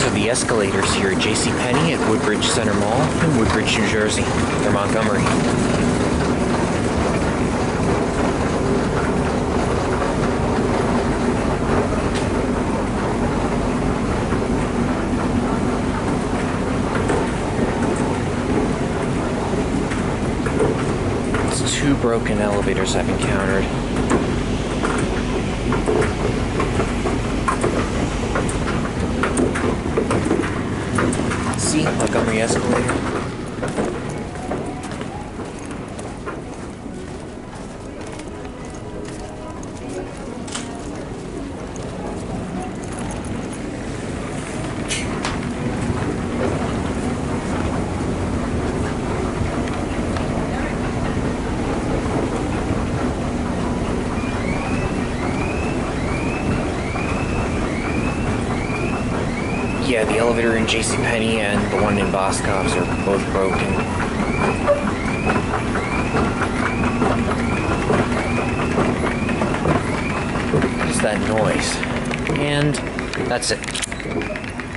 These are the escalators here at JCPenney at Woodbridge Center Mall in Woodbridge, New Jersey. They're Montgomery. It's 2 broken elevators I've encountered. See, Montgomery escalator. Yeah, the elevator in JCPenney and the one in Boscov's are both broken. What is that noise? And that's it.